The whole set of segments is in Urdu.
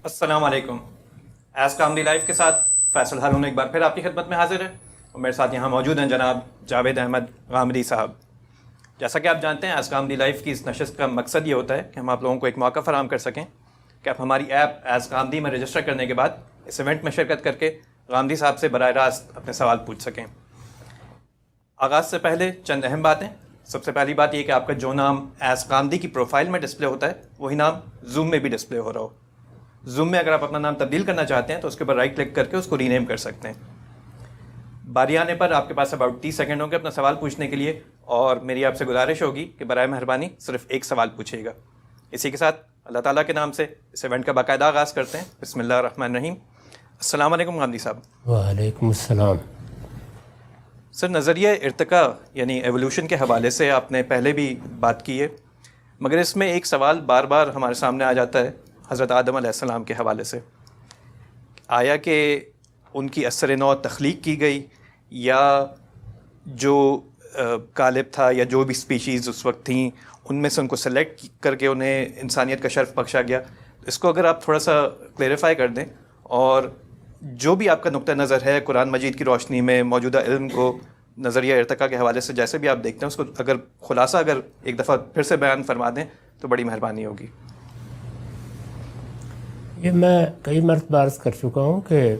السلام علیکم. ایز کامدی لائف کے ساتھ فیصل ہارون ایک بار پھر آپ کی خدمت میں حاضر ہے اور میرے ساتھ یہاں موجود ہیں جناب جاوید احمد غامدی صاحب. جیسا کہ آپ جانتے ہیں ایز کامدی لائف کی اس نشست کا مقصد یہ ہوتا ہے کہ ہم آپ لوگوں کو ایک موقع فراہم کر سکیں کہ آپ ہماری ایپ ایز کامدی میں رجسٹر کرنے کے بعد اس ایونٹ میں شرکت کر کے غامدی صاحب سے براہ راست اپنے سوال پوچھ سکیں. آغاز سے پہلے چند اہم باتیں. سب سے پہلی بات یہ کہ آپ کا جو نام ایز کامدی کی پروفائل میں ڈسپلے ہوتا ہے وہی نام زوم میں بھی ڈسپلے ہو رہا ہو. زوم میں اگر آپ اپنا نام تبدیل کرنا چاہتے ہیں تو اس کے اوپر رائٹ کلک کر کے اس کو ری نیم کر سکتے ہیں. باری آنے پر آپ کے پاس اباؤٹ 30 سیکنڈ ہوں گے اپنا سوال پوچھنے کے لیے اور میری آپ سے گزارش ہوگی کہ برائے مہربانی صرف ایک سوال پوچھیے گا. اسی کے ساتھ اللہ تعالیٰ کے نام سے اس ایونٹ کا باقاعدہ آغاز کرتے ہیں. بسم اللہ الرحمن الرحیم. السلام علیکم غامدی صاحب. وعلیکم السلام. سر، نظریہ ارتقاء یعنی ایولیوشن کے حوالے سے آپ نے پہلے بھی بات کی ہے، مگر اس میں ایک سوال بار بار ہمارے سامنے آ جاتا ہے حضرت آدم علیہ السلام کے حوالے سے. آیا کہ ان کی اثر نو تخلیق کی گئی یا جو غالب تھا یا جو بھی سپیشیز اس وقت تھیں ان میں سے ان کو سلیکٹ کر کے انہیں انسانیت کا شرف بخشا گیا؟ اس کو اگر آپ تھوڑا سا کلیریفائی کر دیں اور جو بھی آپ کا نقطہ نظر ہے قرآن مجید کی روشنی میں موجودہ علم کو نظریہ ارتقاء کے حوالے سے جیسے بھی آپ دیکھتے ہیں اس کو اگر خلاصہ اگر ایک دفعہ پھر سے بیان فرما دیں تو بڑی مہربانی ہوگی. یہ میں کئی مرتبہ عرض کر چکا ہوں کہ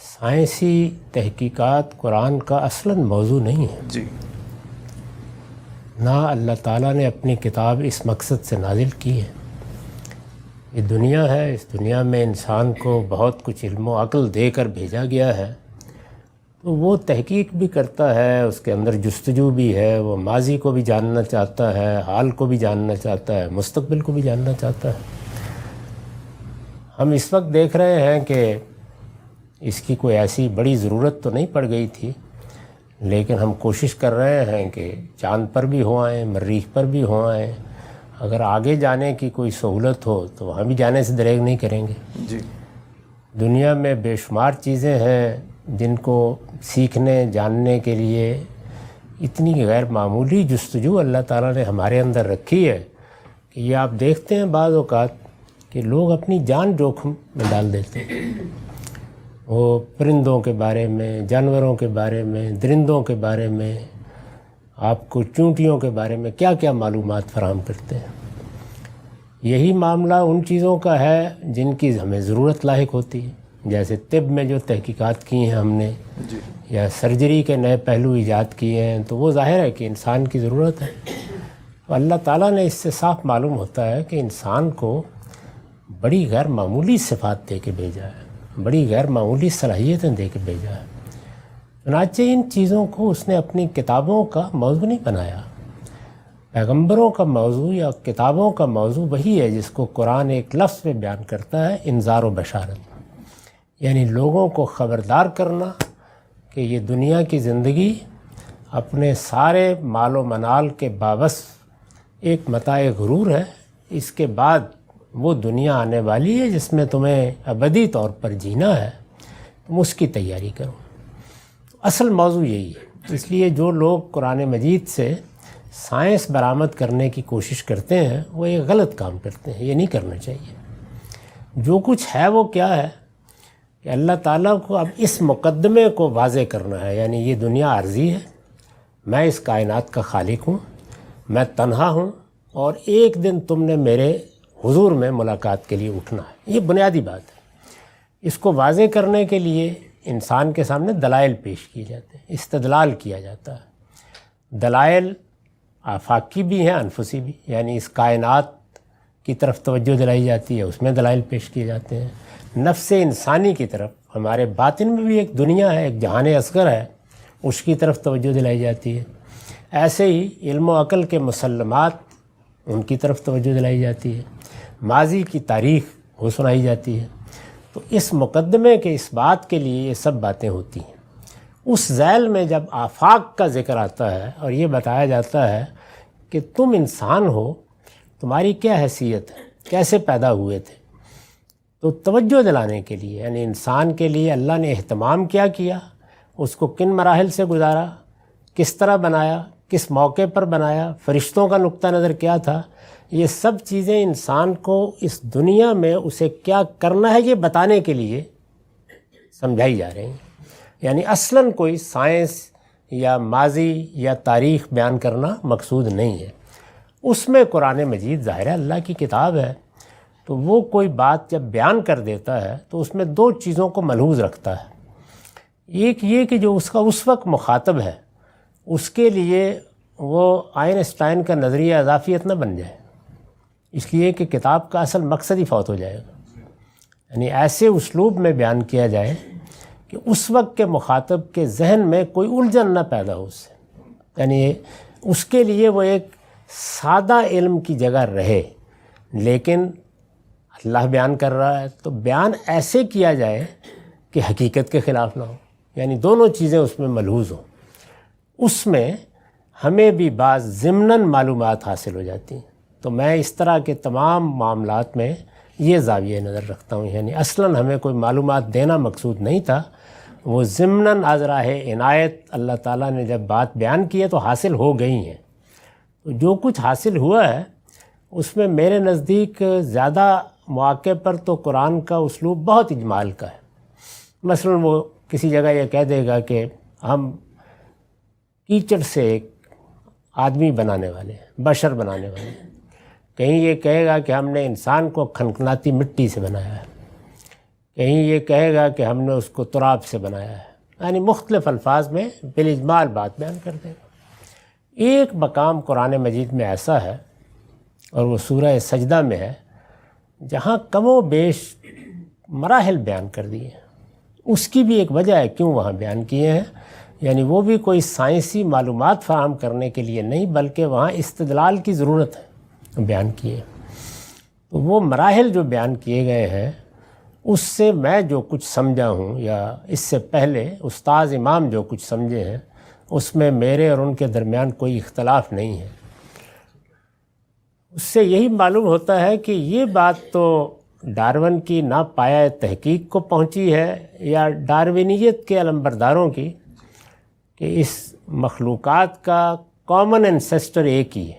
سائنسی تحقیقات قرآن کا اصلاً موضوع نہیں ہے. جی. نہ اللہ تعالیٰ نے اپنی کتاب اس مقصد سے نازل کی ہے. یہ دنیا ہے، اس دنیا میں انسان کو بہت کچھ علم و عقل دے کر بھیجا گیا ہے، تو وہ تحقیق بھی کرتا ہے، اس کے اندر جستجو بھی ہے، وہ ماضی کو بھی جاننا چاہتا ہے، حال کو بھی جاننا چاہتا ہے، مستقبل کو بھی جاننا چاہتا ہے. ہم اس وقت دیکھ رہے ہیں کہ اس کی کوئی ایسی بڑی ضرورت تو نہیں پڑ گئی تھی، لیکن ہم کوشش کر رہے ہیں کہ چاند پر بھی ہو آئیں، مریخ پر بھی ہو آئیں. اگر آگے جانے کی کوئی سہولت ہو تو وہاں بھی جانے سے دریغ نہیں کریں گے. جی. دنیا میں بے شمار چیزیں ہیں جن کو سیکھنے جاننے کے لیے اتنی غیر معمولی جستجو اللہ تعالیٰ نے ہمارے اندر رکھی ہے کہ یہ آپ دیکھتے ہیں بعض اوقات کہ لوگ اپنی جان جوخم میں ڈال دیتے ہیں. وہ پرندوں کے بارے میں، جانوروں کے بارے میں، درندوں کے بارے میں، آپ کو چونٹیوں کے بارے میں کیا کیا معلومات فراہم کرتے ہیں. یہی معاملہ ان چیزوں کا ہے جن کی ہمیں ضرورت لاحق ہوتی ہے، جیسے طب میں جو تحقیقات کی ہیں ہم نے، جی. یا سرجری کے نئے پہلو ایجاد کیے ہیں، تو وہ ظاہر ہے کہ انسان کی ضرورت ہے. تو اللہ تعالیٰ نے اس سے صاف معلوم ہوتا ہے کہ انسان کو بڑی غیر معمولی صفات دے کے بھیجا ہے، بڑی غیر معمولی صلاحیتیں دے کے بھیجا ہے. چنانچہ ان چیزوں کو اس نے اپنی کتابوں کا موضوع نہیں بنایا. پیغمبروں کا موضوع یا کتابوں کا موضوع وہی ہے جس کو قرآن ایک لفظ میں بیان کرتا ہے، انذار و بشارت. یعنی لوگوں کو خبردار کرنا کہ یہ دنیا کی زندگی اپنے سارے مال و منال کے باوس ایک متاع غرور ہے. اس کے بعد وہ دنیا آنے والی ہے جس میں تمہیں ابدی طور پر جینا ہے، تم اس کی تیاری کرو. اصل موضوع یہی ہے. اس لیے جو لوگ قرآن مجید سے سائنس برآمد کرنے کی کوشش کرتے ہیں وہ ایک غلط کام کرتے ہیں. یہ نہیں کرنا چاہیے. جو کچھ ہے وہ کیا ہے کہ اللہ تعالیٰ کو اب اس مقدمے کو واضح کرنا ہے، یعنی یہ دنیا عارضی ہے، میں اس کائنات کا خالق ہوں، میں تنہا ہوں، اور ایک دن تم نے میرے حضور میں ملاقات کے لیے اٹھنا ہے. یہ بنیادی بات ہے. اس کو واضح کرنے کے لیے انسان کے سامنے دلائل پیش کیے جاتے ہیں، استدلال کیا جاتا ہے. دلائل آفاقی بھی ہیں، انفسی بھی، یعنی اس کائنات کی طرف توجہ دلائی جاتی ہے، اس میں دلائل پیش کیے جاتے ہیں. نفس انسانی کی طرف، ہمارے باطن میں بھی ایک دنیا ہے، ایک جہان اصغر ہے، اس کی طرف توجہ دلائی جاتی ہے. ایسے ہی علم و عقل کے مسلمات، ان کی طرف توجہ دلائی جاتی ہے. ماضی کی تاریخ وہ سنائی جاتی ہے. تو اس مقدمے کے اس بات کے لیے یہ سب باتیں ہوتی ہیں. اس ذیل میں جب آفاق کا ذکر آتا ہے اور یہ بتایا جاتا ہے کہ تم انسان ہو، تمہاری کیا حیثیت ہے، کیسے پیدا ہوئے تھے، تو توجہ دلانے کے لیے، یعنی انسان کے لیے اللہ نے اہتمام کیا کیا، اس کو کن مراحل سے گزارا، کس طرح بنایا، کس موقع پر بنایا، فرشتوں کا نقطہ نظر کیا تھا، یہ سب چیزیں انسان کو اس دنیا میں اسے کیا کرنا ہے یہ بتانے کے لیے سمجھائی جا رہی ہیں. یعنی اصلاً کوئی سائنس یا ماضی یا تاریخ بیان کرنا مقصود نہیں ہے. اس میں قرآن مجید ظاہر ہے اللہ کی کتاب ہے، تو وہ کوئی بات جب بیان کر دیتا ہے تو اس میں دو چیزوں کو ملحوظ رکھتا ہے. ایک یہ کہ جو اس کا اس وقت مخاطب ہے اس کے لیے وہ آئنسٹائن کا نظریہ اضافیت نہ بن جائے، اس لیے کہ کتاب کا اصل مقصد ہی فوت ہو جائے گا. یعنی ایسے اسلوب میں بیان کیا جائے کہ اس وقت کے مخاطب کے ذہن میں کوئی الجھن نہ پیدا ہو اس سے. یعنی اس کے لیے وہ ایک سادہ علم کی جگہ رہے، لیکن اللہ بیان کر رہا ہے تو بیان ایسے کیا جائے کہ حقیقت کے خلاف نہ ہو. یعنی دونوں چیزیں اس میں ملحوظ ہوں. اس میں ہمیں بھی بعض ضمناً معلومات حاصل ہو جاتی ہیں. تو میں اس طرح کے تمام معاملات میں یہ زاویہ نظر رکھتا ہوں. یعنی اصلاً ہمیں کوئی معلومات دینا مقصود نہیں تھا، وہ ضمناً از راہ عنایت اللہ تعالیٰ نے جب بات بیان کی ہے تو حاصل ہو گئی ہیں. تو جو کچھ حاصل ہوا ہے اس میں میرے نزدیک زیادہ مواقع پر تو قرآن کا اسلوب بہت اجمال کا ہے. مثلاً وہ کسی جگہ یہ کہہ دے گا کہ ہم کیچڑ سے ایک آدمی بنانے والے ہیں، بشر بنانے والے ہیں. کہیں یہ کہے گا کہ ہم نے انسان کو کھنکھناتی مٹی سے بنایا ہے، کہیں یہ کہے گا کہ ہم نے اس کو تراب سے بنایا ہے. یعنی مختلف الفاظ میں بالاجمال بات بیان کر دے گا. ایک مقام قرآن مجید میں ایسا ہے اور وہ سورہ سجدہ میں ہے جہاں کم و بیش مراحل بیان کر دیے ہیں. اس کی بھی ایک وجہ ہے کیوں وہاں بیان کیے ہیں. یعنی وہ بھی کوئی سائنسی معلومات فراہم کرنے کے لیے نہیں بلکہ وہاں استدلال کی ضرورت ہے بیان کیے. تو وہ مراحل جو بیان کیے گئے ہیں اس سے میں جو کچھ سمجھا ہوں یا اس سے پہلے استاذ امام جو کچھ سمجھے ہیں اس میں میرے اور ان کے درمیان کوئی اختلاف نہیں ہے. اس سے یہی معلوم ہوتا ہے کہ یہ بات تو ڈارون کی ناپایہ تحقیق کو پہنچی ہے یا ڈارونیت کے علمبرداروں کی کہ اس مخلوقات کا کامن انسیسٹر ایک ہی ہے.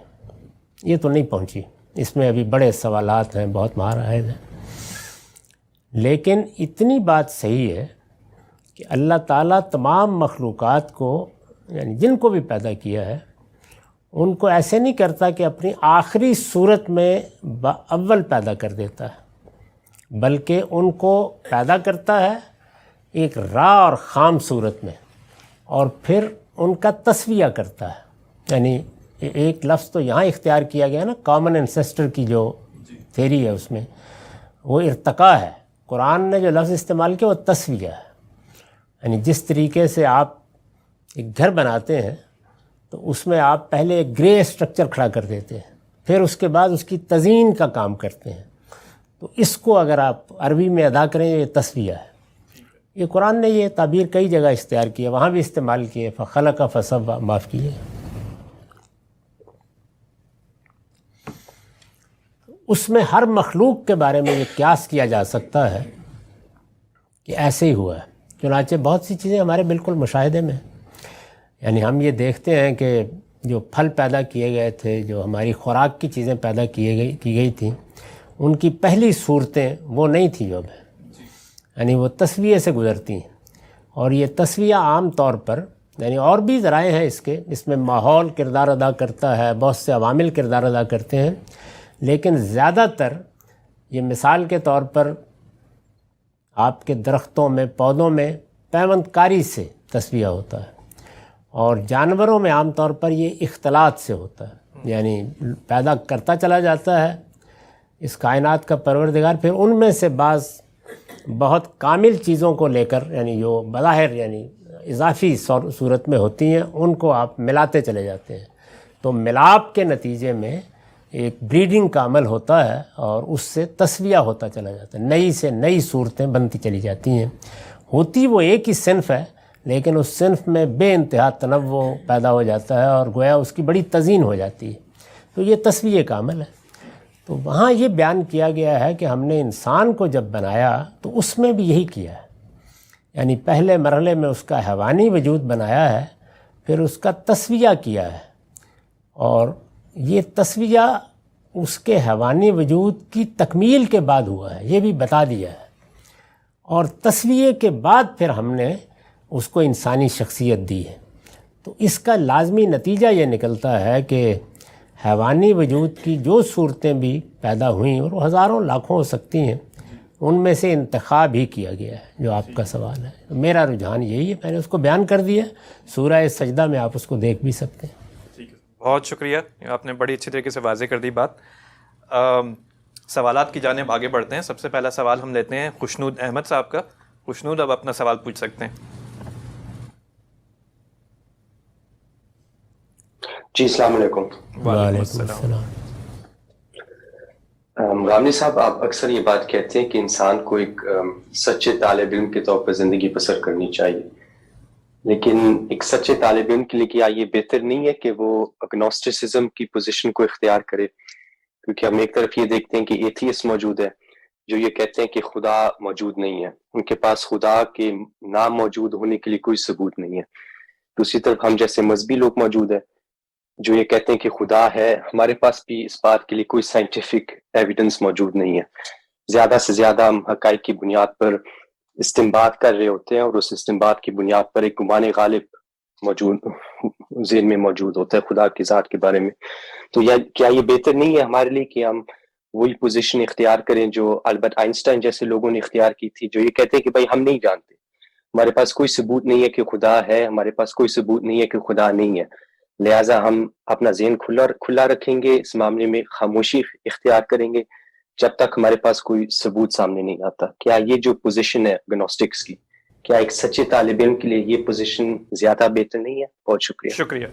یہ تو نہیں پہنچی. اس میں ابھی بڑے سوالات ہیں، بہت مہارائج ہیں. لیکن اتنی بات صحیح ہے کہ اللہ تعالیٰ تمام مخلوقات کو یعنی جن کو بھی پیدا کیا ہے ان کو ایسے نہیں کرتا کہ اپنی آخری صورت میں اول پیدا کر دیتا ہے، بلکہ ان کو پیدا کرتا ہے ایک را اور خام صورت میں اور پھر ان کا تسویہ کرتا ہے. یعنی ایک لفظ تو یہاں اختیار کیا گیا نا، کامن انسیسٹر کی جو تھیری ہے اس میں وہ ارتقاء ہے. قرآن نے جو لفظ استعمال کیا وہ تسویہ ہے. یعنی جس طریقے سے آپ ایک گھر بناتے ہیں تو اس میں آپ پہلے ایک گرے اسٹرکچر کھڑا کر دیتے ہیں، پھر اس کے بعد اس کی تزئین کا کام کرتے ہیں. تو اس کو اگر آپ عربی میں ادا کریں یہ تسویہ ہے. یہ قرآن نے یہ تعبیر کئی جگہ اختیار کی ہے، وہاں بھی استعمال کیے. فخلق فسوى، معاف کیے. اس میں ہر مخلوق کے بارے میں یہ قیاس کیا جا سکتا ہے کہ ایسے ہی ہوا ہے. چنانچہ بہت سی چیزیں ہمارے بالکل مشاہدے میں ہیں. یعنی ہم یہ دیکھتے ہیں کہ جو پھل پیدا کیے گئے تھے، جو ہماری خوراک کی چیزیں پیدا کی گئی تھیں، ان کی پہلی صورتیں وہ نہیں تھیں جو اب ہے. یعنی وہ تسویہ سے گزرتی ہیں. اور یہ تسویہ عام طور پر یعنی اور بھی ذرائع ہیں اس میں ماحول کردار ادا کرتا ہے، بہت سے عوامل کردار ادا کرتے ہیں، لیکن زیادہ تر یہ مثال کے طور پر آپ کے درختوں میں پودوں میں پیوند کاری سے تسویہ ہوتا ہے، اور جانوروں میں عام طور پر یہ اختلاط سے ہوتا ہے. یعنی پیدا کرتا چلا جاتا ہے اس کائنات کا پروردگار، پھر ان میں سے بعض بہت کامل چیزوں کو لے کر یعنی جو بظاہر یعنی اضافی صورت میں ہوتی ہیں ان کو آپ ملاتے چلے جاتے ہیں. تو ملاپ کے نتیجے میں ایک بریڈنگ کا عمل ہوتا ہے اور اس سے تسویہ ہوتا چلا جاتا ہے، نئی سے نئی صورتیں بنتی چلی جاتی ہیں. ہوتی وہ ایک ہی صنف ہے لیکن اس صنف میں بے انتہا تنوع پیدا ہو جاتا ہے اور گویا اس کی بڑی تزئین ہو جاتی ہے. تو یہ تسویہ کا عمل ہے. تو وہاں یہ بیان کیا گیا ہے کہ ہم نے انسان کو جب بنایا تو اس میں بھی یہی کیا ہے. یعنی پہلے مرحلے میں اس کا حیوانی وجود بنایا ہے، پھر اس کا تسویہ کیا ہے. اور یہ تسویہ اس کے حیوانی وجود کی تکمیل کے بعد ہوا ہے، یہ بھی بتا دیا ہے، اور تصویے کے بعد پھر ہم نے اس کو انسانی شخصیت دی ہے۔ تو اس کا لازمی نتیجہ یہ نکلتا ہے کہ حیوانی وجود کی جو صورتیں بھی پیدا ہوئیں، اور وہ ہزاروں لاکھوں ہو سکتی ہیں، ان میں سے انتخاب ہی کیا گیا ہے، جو آپ کا سوال ہے۔ میرا رجحان یہی ہے، میں نے اس کو بیان کر دیا، سورہ سجدہ میں آپ اس کو دیکھ بھی سکتے ہیں۔ بہت شکریہ، آپ نے بڑی اچھی طریقے سے واضح کر دی بات۔ سوالات کی جانب آگے بڑھتے ہیں۔ سب سے پہلا سوال ہم لیتے ہیں خوشنود احمد صاحب کا۔ خوشنود، اب اپنا سوال پوچھ سکتے ہیں۔ جی السلام علیکم۔ وعلیکم السلام۔ غامدی صاحب، آپ اکثر یہ بات کہتے ہیں کہ انسان کو ایک سچے طالب علم کے طور پر زندگی بسر کرنی چاہیے، لیکن ایک سچے طالب علم کے لیے کیا یہ بہتر نہیں ہے کہ وہ اگنوسٹسزم کی پوزیشن کو اختیار کرے؟ کیونکہ ہم ایک طرف یہ دیکھتے ہیں کہ ایتھیسٹ موجود ہے جو یہ کہتے ہیں کہ خدا موجود نہیں ہے، ان کے پاس خدا کے نہ موجود ہونے کے لیے کوئی ثبوت نہیں ہے۔ دوسری طرف ہم جیسے مذہبی لوگ موجود ہیں جو یہ کہتے ہیں کہ خدا ہے، ہمارے پاس بھی اس بات کے لیے کوئی سائنٹیفک ایویڈنس موجود نہیں ہے۔ زیادہ سے زیادہ ہم حقائق کی بنیاد پر استنباط کر رہے ہوتے ہیں، اور اس استنباط کی بنیاد پر ایک گمان غالب موجود ذہن میں موجود ہوتا ہے خدا کی ذات کے بارے میں۔ تو کیا یہ بہتر نہیں ہے ہمارے لیے کہ ہم وہی پوزیشن اختیار کریں جو البرٹ آئنسٹائن جیسے لوگوں نے اختیار کی تھی، جو یہ کہتے ہیں کہ بھائی ہم نہیں جانتے، ہمارے پاس کوئی ثبوت نہیں ہے کہ خدا ہے، ہمارے پاس کوئی ثبوت نہیں ہے کہ خدا نہیں ہے، لہٰذا ہم اپنا ذہن کھلا رکھیں گے، اس معاملے میں خاموشی اختیار کریں گے جب تک ہمارے پاس کوئی ثبوت سامنے نہیں آتا۔ کیا یہ جو پوزیشن ہے گنوسٹکس کی، کیا ایک سچے طالب علم کے لیے یہ پوزیشن زیادہ بہتر نہیں ہے؟ بہت شکریہ۔ شکریہ۔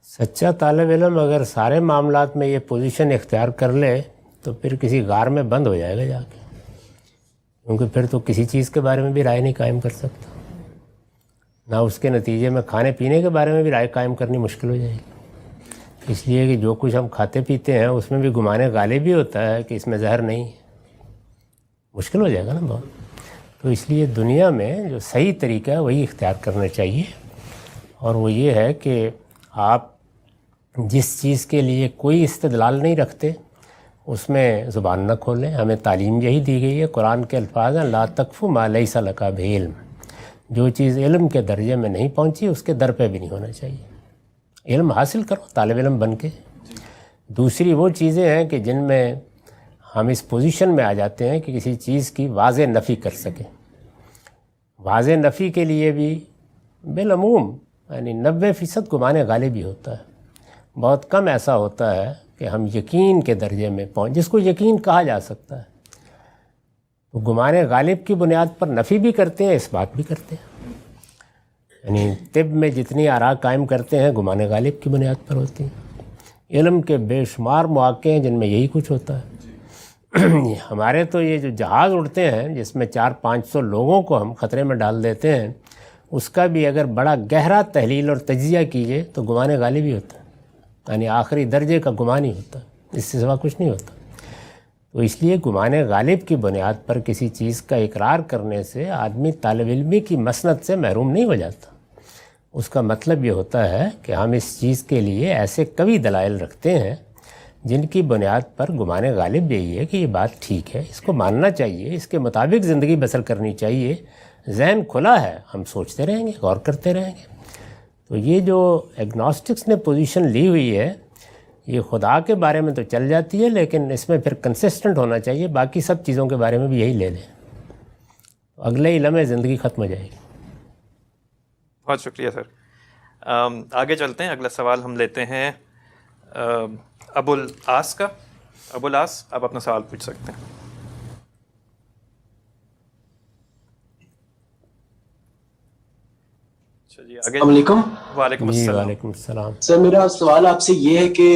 سچا طالب علم اگر سارے معاملات میں یہ پوزیشن اختیار کر لے تو پھر کسی غار میں بند ہو جائے گا جا کے، کیونکہ پھر تو کسی چیز کے بارے میں بھی رائے نہیں قائم کر سکتا، نہ اس کے نتیجے میں کھانے پینے کے بارے میں بھی رائے قائم کرنی مشکل ہو جائے گی، اس لیے کہ جو کچھ ہم کھاتے پیتے ہیں اس میں بھی گمان غالب بھی ہوتا ہے کہ اس میں زہر نہیں ہے، مشکل ہو جائے گا نا بہت۔ تو اس لیے دنیا میں جو صحیح طریقہ ہے وہی اختیار کرنا چاہیے، اور وہ یہ ہے کہ آپ جس چیز کے لیے کوئی استدلال نہیں رکھتے اس میں زبان نہ کھولیں۔ ہمیں تعلیم یہی دی گئی ہے، قرآن کے الفاظ ہیں لا تقف ما لیس لک بہ علم، جو چیز علم کے درجے میں نہیں پہنچی اس کے در پہ بھی نہیں ہونا چاہیے۔ علم حاصل کرو طالب علم بن کے۔ دوسری وہ چیزیں ہیں کہ جن میں ہم اس پوزیشن میں آ جاتے ہیں کہ کسی چیز کی واضح نفی کر سکیں۔ واضح نفی کے لیے بھی بالعموم یعنی 90% گمان غالب ہی ہوتا ہے، بہت کم ایسا ہوتا ہے کہ ہم یقین کے درجے میں جس کو یقین کہا جا سکتا ہے۔ تو گمان غالب کی بنیاد پر نفی بھی کرتے ہیں، اس بات بھی کرتے ہیں، یعنی طب میں جتنی آراء قائم کرتے ہیں گمان غالب کی بنیاد پر ہوتی ہیں۔ علم کے بے شمار مواقع ہیں جن میں یہی کچھ ہوتا ہے۔ ہمارے تو یہ جو جہاز اڑتے ہیں جس میں 400-500 لوگوں کو ہم خطرے میں ڈال دیتے ہیں، اس کا بھی اگر بڑا گہرا تحلیل اور تجزیہ کیجئے تو گمان غالب ہی ہوتا ہے، یعنی آخری درجے کا گمان ہی ہوتا ہے، اس سے سوا کچھ نہیں ہوتا۔ تو اس لیے گمان غالب کی بنیاد پر کسی چیز کا اقرار کرنے سے آدمی طالب علمی کی مسند سے محروم نہیں ہو جاتا۔ اس کا مطلب یہ ہوتا ہے کہ ہم اس چیز کے لیے ایسے قوی دلائل رکھتے ہیں جن کی بنیاد پر گمان غالب یہی ہے کہ یہ بات ٹھیک ہے، اس کو ماننا چاہیے، اس کے مطابق زندگی بسر کرنی چاہیے، ذہن کھلا ہے، ہم سوچتے رہیں گے، غور کرتے رہیں گے۔ تو یہ جو ایگنوسٹکس نے پوزیشن لی ہوئی ہے یہ خدا کے بارے میں تو چل جاتی ہے، لیکن اس میں پھر کنسسٹنٹ ہونا چاہیے، باقی سب چیزوں کے بارے میں بھی یہی لے لیں، اگلے ہی لمحے زندگی ختم ہو جائے گی۔ بہت شکریہ سر۔ آگے چلتے ہیں، اگلا سوال ہم لیتے ہیں ابو العاص کا۔ ابو العاص، آپ اپنا سوال پوچھ سکتے ہیں۔ السلام علیکم۔ وعلیکم جی السلام۔ وعلیکم السلام۔ سر میرا سوال آپ سے یہ ہے کہ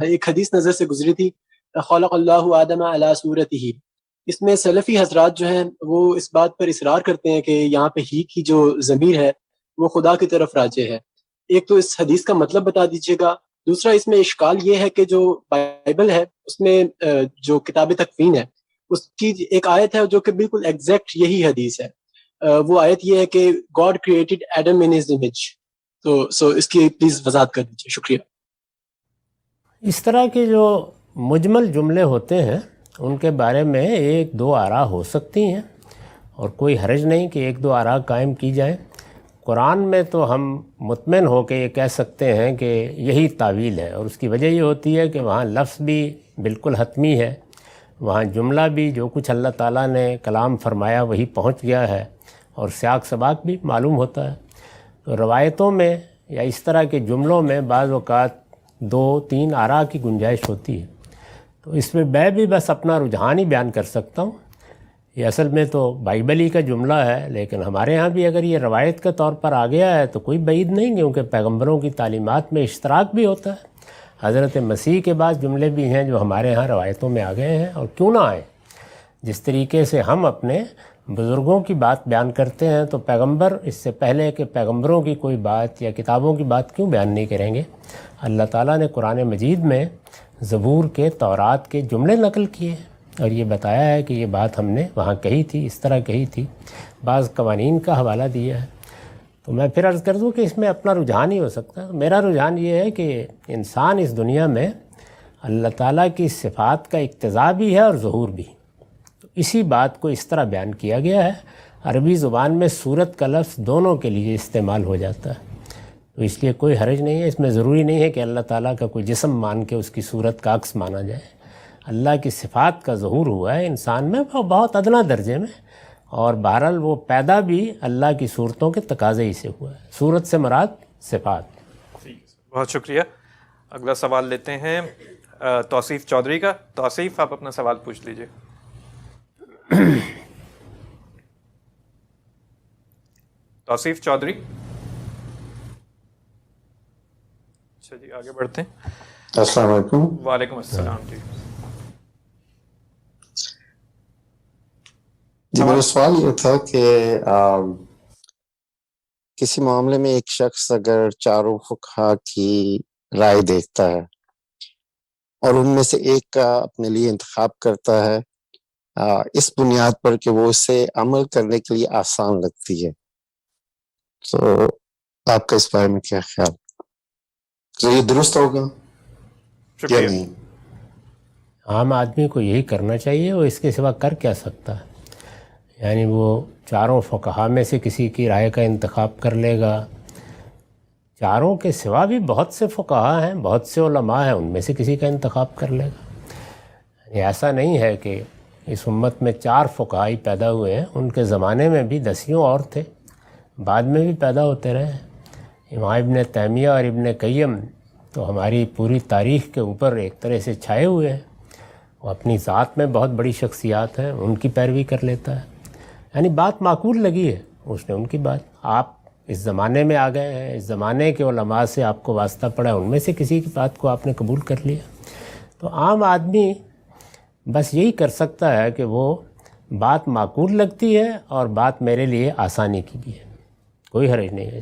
ایک حدیث نظر سے گزری تھی، خلق اللہ آدم علی صورتہ، اس میں سلفی حضرات جو ہیں وہ اس بات پر اصرار کرتے ہیں کہ یہاں پہ ہی کی جو ضمیر ہے وہ خدا کی طرف راجع ہے۔ ایک تو اس حدیث کا مطلب بتا دیجیے گا، دوسرا اس میں اشکال یہ ہے کہ جو بائبل ہے اس میں جو کتاب تکوین ہے اس کی ایک آیت ہے جو کہ بالکل ایگزیکٹ یہی حدیث ہے، وہ آیت یہ ہے کہ God created Adam in his image. تو اس کی پلیز وضاحت کر دیجیے، شکریہ۔ اس طرح کے جو مجمل جملے ہوتے ہیں ان کے بارے میں ایک دو آراء ہو سکتی ہیں، اور کوئی حرج نہیں کہ ایک دو آراء قائم کی جائیں۔ قرآن میں تو ہم مطمئن ہو کے یہ کہہ سکتے ہیں کہ یہی تعویل ہے، اور اس کی وجہ یہ ہوتی ہے کہ وہاں لفظ بھی بالکل حتمی ہے، وہاں جملہ بھی جو کچھ اللہ تعالیٰ نے کلام فرمایا وہی پہنچ گیا ہے، اور سیاق سباق بھی معلوم ہوتا ہے۔ تو روایتوں میں یا اس طرح کے جملوں میں بعض اوقات دو تین آراء کی گنجائش ہوتی ہے، تو اس میں بھی بس اپنا رجحان ہی بیان کر سکتا ہوں۔ یہ اصل میں تو بائبلی کا جملہ ہے، لیکن ہمارے ہاں بھی اگر یہ روایت کے طور پر آ گیا ہے تو کوئی بعید نہیں، کیونکہ پیغمبروں کی تعلیمات میں اشتراک بھی ہوتا ہے۔ حضرت مسیح کے بعد جملے بھی ہیں جو ہمارے ہاں روایتوں میں آ گئے ہیں، اور کیوں نہ آئیں۔ جس طریقے سے ہم اپنے بزرگوں کی بات بیان کرتے ہیں تو پیغمبر اس سے پہلے کہ پیغمبروں کی کوئی بات یا کتابوں کی بات کیوں بیان نہیں کریں گے؟ اللہ تعالیٰ نے قرآن مجید میں زبور کے، تورات کے جملے نقل کیے ہیں، اور یہ بتایا ہے کہ یہ بات ہم نے وہاں کہی تھی، اس طرح کہی تھی، بعض قوانین کا حوالہ دیا ہے۔ تو میں پھر عرض کر دوں کہ اس میں اپنا رجحان ہی ہو سکتا ہے۔ میرا رجحان یہ ہے کہ انسان اس دنیا میں اللہ تعالیٰ کی صفات کا اقتضا بھی ہے اور ظہور بھی، تو اسی بات کو اس طرح بیان کیا گیا ہے۔ عربی زبان میں صورت کا لفظ دونوں کے لیے استعمال ہو جاتا ہے، تو اس لیے کوئی حرج نہیں ہے۔ اس میں ضروری نہیں ہے کہ اللہ تعالیٰ کا کوئی جسم مان کے اس کی صورت کا عکس مانا جائے۔ اللہ کی صفات کا ظہور ہوا ہے انسان میں، وہ بہت ادنا درجے میں، اور بہرحال وہ پیدا بھی اللہ کی صورتوں کے تقاضے ہی سے ہوا ہے۔ صورت سے مراد صفات۔ بہت شکریہ۔ اگلا سوال لیتے ہیں توصیف چودھری کا۔ توصیف، آپ اپنا سوال پوچھ لیجئے۔ توصیف چودھری۔ اچھا جی، آگے بڑھتے ہیں۔ السلام علیکم۔ وعلیکم السلام۔ جی میرا سوال یہ تھا کہ کسی معاملے میں ایک شخص اگر چاروں فقہا کی رائے دیکھتا ہے اور ان میں سے ایک کا اپنے لیے انتخاب کرتا ہے اس بنیاد پر کہ وہ اسے عمل کرنے کے لیے آسان لگتی ہے، تو آپ کا اس بارے میں کیا خیال؟ تو یہ درست ہوگا یا نہیں؟ عام آدمی کو یہی کرنا چاہیے، وہ اس کے سوا کر کیا سکتا ہے؟ یعنی وہ چاروں فقہا میں سے کسی کی رائے کا انتخاب کر لے گا۔ چاروں کے سوا بھی بہت سے فقہا ہیں، بہت سے علماء ہیں، ان میں سے کسی کا انتخاب کر لے گا۔ یعنی ایسا نہیں ہے کہ اس امت میں 4 فقہا ہی پیدا ہوئے ہیں، ان کے زمانے میں بھی دسیوں اور تھے، بعد میں بھی پیدا ہوتے رہے ہیں۔ امام ابن تیمیہ اور ابن قیم تو ہماری پوری تاریخ کے اوپر ایک طرح سے چھائے ہوئے ہیں، وہ اپنی ذات میں بہت بڑی شخصیات ہیں، ان کی پیروی کر لیتا ہے۔ یعنی بات معقول لگی ہے اس نے ان کی بات، آپ اس زمانے میں آ گئے ہیں، اس زمانے کے علماء سے آپ کو واسطہ پڑا ہے، ان میں سے کسی کی بات کو آپ نے قبول کر لیا۔ تو عام آدمی بس یہی کر سکتا ہے کہ وہ بات معقول لگتی ہے اور بات میرے لیے آسانی کی بھی ہے، کوئی حرج نہیں ہے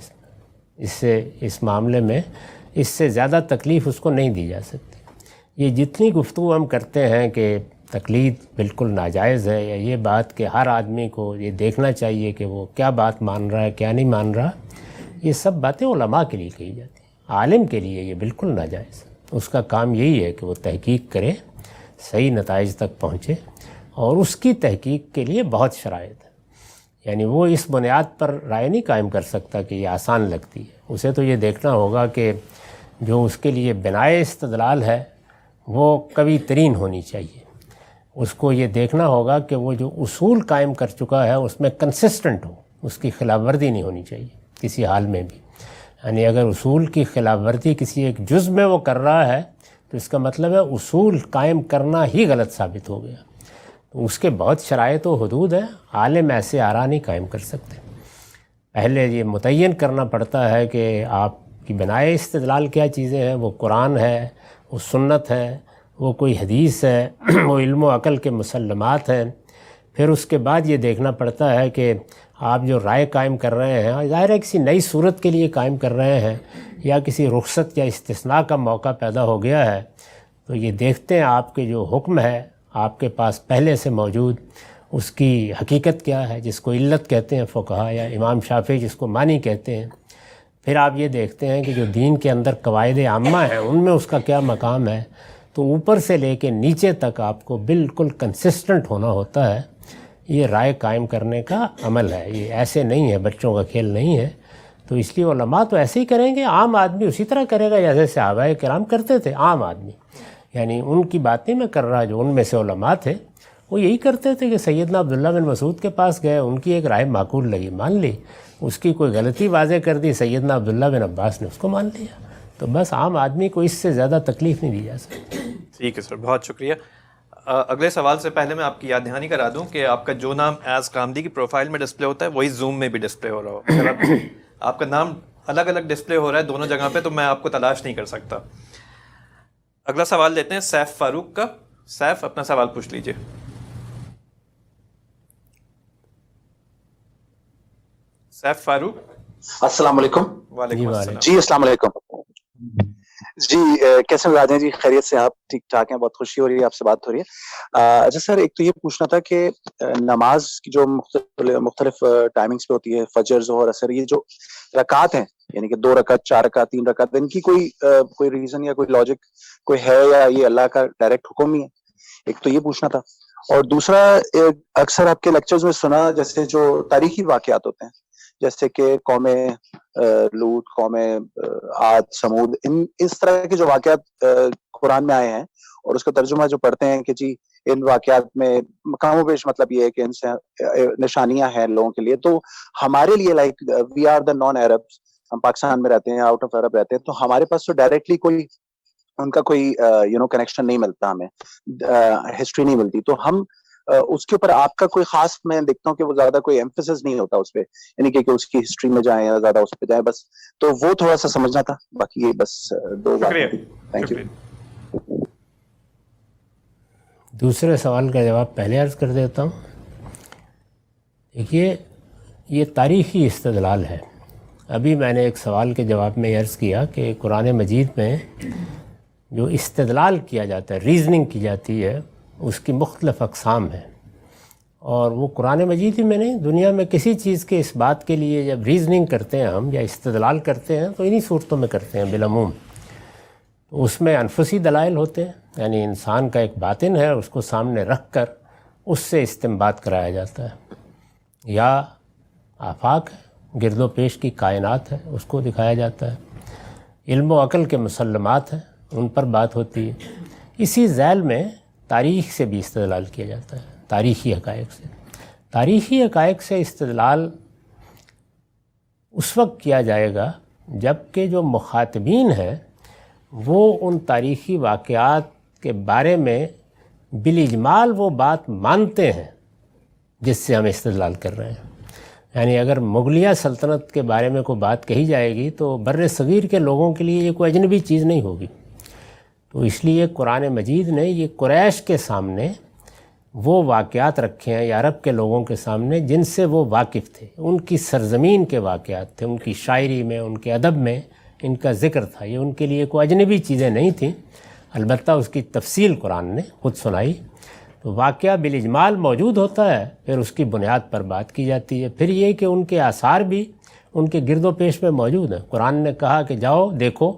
اس سے، اس معاملے میں اس سے زیادہ تکلیف اس کو نہیں دی جا سکتی۔ یہ جتنی گفتگو ہم کرتے ہیں کہ تقلید بالکل ناجائز ہے، یا یہ بات کہ ہر آدمی کو یہ دیکھنا چاہیے کہ وہ کیا بات مان رہا ہے کیا نہیں مان رہا، یہ سب باتیں علماء کے لیے کہی جاتی ہیں۔ عالم کے لیے یہ بالکل ناجائز ہے، اس کا کام یہی ہے کہ وہ تحقیق کرے، صحیح نتائج تک پہنچے، اور اس کی تحقیق کے لیے بہت شرائط ہے۔ یعنی وہ اس بنیاد پر رائے نہیں قائم کر سکتا کہ یہ آسان لگتی ہے، اسے تو یہ دیکھنا ہوگا کہ جو اس کے لیے بنائے استدلال ہے وہ قوی ترین ہونی چاہیے۔ اس کو یہ دیکھنا ہوگا کہ وہ جو اصول قائم کر چکا ہے اس میں کنسسٹنٹ ہو، اس کی خلاف ورزی نہیں ہونی چاہیے کسی حال میں بھی۔ یعنی اگر اصول کی خلاف ورزی کسی ایک جز میں وہ کر رہا ہے تو اس کا مطلب ہے اصول قائم کرنا ہی غلط ثابت ہو گیا۔ تو اس کے بہت شرائط و حدود ہیں، عالم ایسے آراء نہیں قائم کر سکتے۔ پہلے یہ متعین کرنا پڑتا ہے کہ آپ کی بنائے استدلال کیا چیزیں ہیں، وہ قرآن ہے، وہ سنت ہے، وہ کوئی حدیث ہے، وہ علم و عقل کے مسلمات ہیں۔ پھر اس کے بعد یہ دیکھنا پڑتا ہے کہ آپ جو رائے قائم کر رہے ہیں، ظاہر ہے کسی نئی صورت کے لیے قائم کر رہے ہیں، یا کسی رخصت یا استثناء کا موقع پیدا ہو گیا ہے، تو یہ دیکھتے ہیں آپ کے جو حکم ہے آپ کے پاس پہلے سے موجود، اس کی حقیقت کیا ہے، جس کو علت کہتے ہیں فقہا، یا امام شافعی جس کو معنی کہتے ہیں۔ پھر آپ یہ دیکھتے ہیں کہ جو دین کے اندر قواعد عامہ ہیں ان میں اس کا کیا مقام ہے. تو اوپر سے لے کے نیچے تک آپ کو بالکل کنسسٹنٹ ہونا ہوتا ہے. یہ رائے قائم کرنے کا عمل ہے, یہ ایسے نہیں ہے, بچوں کا کھیل نہیں ہے. تو اس لیے علماء تو ایسے ہی کریں گے, عام آدمی اسی طرح کرے گا جیسے صحابہ کرام کرتے تھے. عام آدمی یعنی ان کی باتیں میں کر رہا, جو ان میں سے علماء تھے وہ یہی کرتے تھے کہ سیدنا عبداللہ بن مسعود کے پاس گئے, ان کی ایک رائے معقول لگی, مان لی. اس کی کوئی غلطی واضح کر دی, سیدنا عبداللہ بن عباس نے اس کو مان لیا. تو بس عام آدمی کو اس سے زیادہ تکلیف نہیں دی جا سکتی. ٹھیک ہے سر, بہت شکریہ. اگلے سوال سے پہلے میں آپ کی یاد دہانی کرا دوں کہ آپ کا جو نام ایز کامدی کی پروفائل میں ڈسپلے ہوتا ہے وہی زوم میں بھی ڈسپلے ہو رہا ہو. اگر آپ کا نام الگ الگ ڈسپلے ہو رہا ہے دونوں جگہ پہ تو میں آپ کو تلاش نہیں کر سکتا. اگلا سوال لیتے ہیں سیف فاروق کا. سیف, اپنا سوال پوچھ لیجئے. سیف فاروق. السلام علیکم. وعلیکم السلام. جی السلام علیکم. جی کیسے مزاج ہیں جی؟ خیریت سے؟ آپ ٹھیک ٹھاک ہیں؟ بہت خوشی ہو رہی ہے آپ سے بات ہو رہی ہے. اچھا سر, ایک تو یہ پوچھنا تھا کہ نماز کی جو مختلف ٹائمنگز پہ ہوتی ہے, فجر, ظہر, عصر, یہ جو رکعات ہیں یعنی کہ 2 رکعت, 4 رکعت, 3 رکعت, ان کی کوئی ریزن یا کوئی لاجک کوئی ہے یا یہ اللہ کا ڈائریکٹ حکم ہی ہے؟ ایک تو یہ پوچھنا تھا. اور دوسرا, اکثر آپ کے لیکچرز میں سنا جیسے جو تاریخی واقعات ہوتے ہیں جیسے کہ قوم لوط, قوم عاد, سمود, اس طرح کے جو واقعات قرآن میں آئے ہیں اور اس کا ترجمہ جو پڑھتے ہیں کہ جی ان واقعات میں کم و بیش مطلب یہ ہے کہ ان سے نشانیاں ہیں لوگوں کے لیے, تو ہمارے لیے like we are the non Arabs, ہم پاکستان میں رہتے ہیں, آؤٹ آف عرب رہتے ہیں, تو ہمارے پاس تو ڈائریکٹلی کوئی ان کا کوئی کنیکشن نہیں ملتا, ہمیں ہسٹری نہیں ملتی. تو ہم اس کے اوپر آپ کا کوئی خاص, میں دیکھتا ہوں کہ وہ زیادہ کوئی ایمفیسس نہیں ہوتا اس پہ, یعنی کہ اس کی ہسٹری میں جائیں یا زیادہ اس پہ جائیں, بس تو وہ تھوڑا سا سمجھنا تھا. باقی یہ بس 2 باتیں. Thank you. دوسرے سوال کا جواب پہلے عرض کر دیتا ہوں. دیکھیے, یہ تاریخی استدلال ہے. ابھی میں نے ایک سوال کے جواب میں عرض کیا کہ قرآن مجید میں جو استدلال کیا جاتا ہے, ریزننگ کی جاتی ہے, اس کی مختلف اقسام ہیں. اور وہ قرآن مجید ہی میں نہیں, دنیا میں کسی چیز کے اس بات کے لیے جب ریزننگ کرتے ہیں ہم یا استدلال کرتے ہیں تو انہی صورتوں میں کرتے ہیں بالعموم. اس میں انفسی دلائل ہوتے ہیں, یعنی انسان کا ایک باطن ہے, اس کو سامنے رکھ کر اس سے استنباط کرایا جاتا ہے. یا آفاق ہے, گرد و پیش کی کائنات ہے, اس کو دکھایا جاتا ہے. علم و عقل کے مسلمات ہیں, ان پر بات ہوتی ہے. اسی ذیل میں تاریخ سے بھی استدلال کیا جاتا ہے, تاریخی حقائق سے. تاریخی حقائق سے استدلال اس وقت کیا جائے گا جب کہ جو مخاطبین ہیں وہ ان تاریخی واقعات کے بارے میں بالاجمال وہ بات مانتے ہیں جس سے ہم استدلال کر رہے ہیں. یعنی اگر مغلیہ سلطنت کے بارے میں کوئی بات کہی جائے گی تو بر صغیر کے لوگوں کے لیے یہ کوئی اجنبی چیز نہیں ہوگی. تو اس لیے قرآن مجید نے یہ قریش کے سامنے وہ واقعات رکھے ہیں یا عرب کے لوگوں کے سامنے جن سے وہ واقف تھے, ان کی سرزمین کے واقعات تھے, ان کی شاعری میں, ان کے ادب میں ان کا ذکر تھا. یہ ان کے لیے کوئی اجنبی چیزیں نہیں تھیں, البتہ اس کی تفصیل قرآن نے خود سنائی. تو واقعہ بالاجمال موجود ہوتا ہے, پھر اس کی بنیاد پر بات کی جاتی ہے. پھر یہ کہ ان کے آثار بھی ان کے گرد و پیش میں موجود ہیں. قرآن نے کہا کہ جاؤ دیکھو,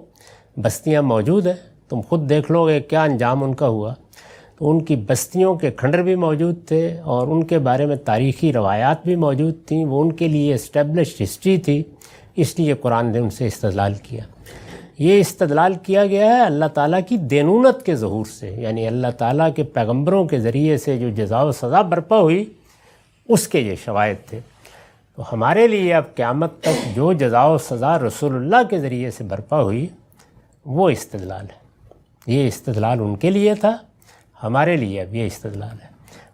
بستیاں موجود ہیں, تم خود دیکھ لو گے کیا انجام ان کا ہوا. تو ان کی بستیوں کے کھنڈر بھی موجود تھے اور ان کے بارے میں تاریخی روایات بھی موجود تھیں, وہ ان کے لیے اسٹیبلشڈ ہسٹری تھی. اس لیے قرآن نے ان سے استدلال کیا. یہ استدلال کیا گیا ہے اللہ تعالیٰ کی دینونت کے ظہور سے, یعنی اللہ تعالیٰ کے پیغمبروں کے ذریعے سے جو جزا و سزا برپا ہوئی اس کے یہ شواہد تھے. تو ہمارے لیے اب قیامت تک جو جزا و سزا رسول اللہ کے ذریعے سے برپا ہوئی وہ استدلال ہے. یہ استدلال ان کے لیے تھا, ہمارے لیے اب یہ استدلال ہے.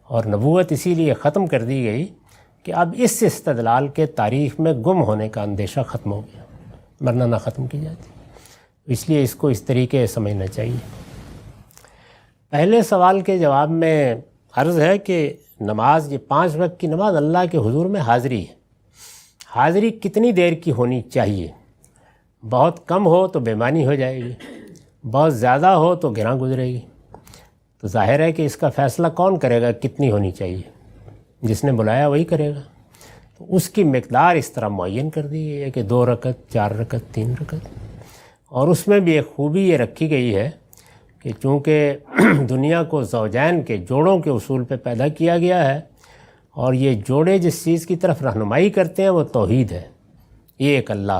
اور نبوت اسی لیے ختم کر دی گئی کہ اب اس استدلال کے تاریخ میں گم ہونے کا اندیشہ ختم ہو گیا, ورنہ نہ ختم کی جاتی. اس لیے اس کو اس طریقے سے سمجھنا چاہیے. پہلے سوال کے جواب میں عرض ہے کہ نماز, یہ 5 وقت کی نماز اللہ کے حضور میں حاضری ہے. حاضری کتنی دیر کی ہونی چاہیے؟ بہت کم ہو تو بےمانی ہو جائے گی, بہت زیادہ ہو تو گراں گزرے گی. تو ظاہر ہے کہ اس کا فیصلہ کون کرے گا کتنی ہونی چاہیے؟ جس نے بلایا وہی کرے گا. تو اس کی مقدار اس طرح معین کر دی گئی ہے کہ 2 رکعت 4 رکعت 3 رکعت. اور اس میں بھی ایک خوبی یہ رکھی گئی ہے کہ چونکہ دنیا کو زوجین کے جوڑوں کے اصول پہ پیدا کیا گیا ہے اور یہ جوڑے جس چیز کی طرف رہنمائی کرتے ہیں وہ توحید ہے، ایک اللہ.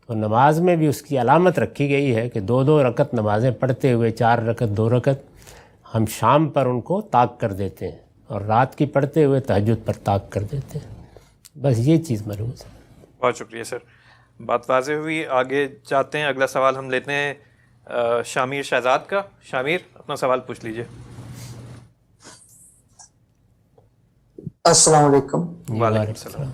تو نماز میں بھی اس کی علامت رکھی گئی ہے کہ 2 رکعت نمازیں پڑھتے ہوئے 4 رکعت 2 رکعت ہم شام پر ان کو طاق کر دیتے ہیں اور رات کی پڑھتے ہوئے تہجد پر طاق کر دیتے ہیں. بس یہ چیز ملحوظ ہے. بہت شکریہ سر، بات واضح ہوئی. آگے جاتے ہیں، اگلا سوال ہم لیتے ہیں شامیر شہزاد کا. شامیر اپنا سوال پوچھ لیجئے. السلام علیکم. وعلیکم السلام.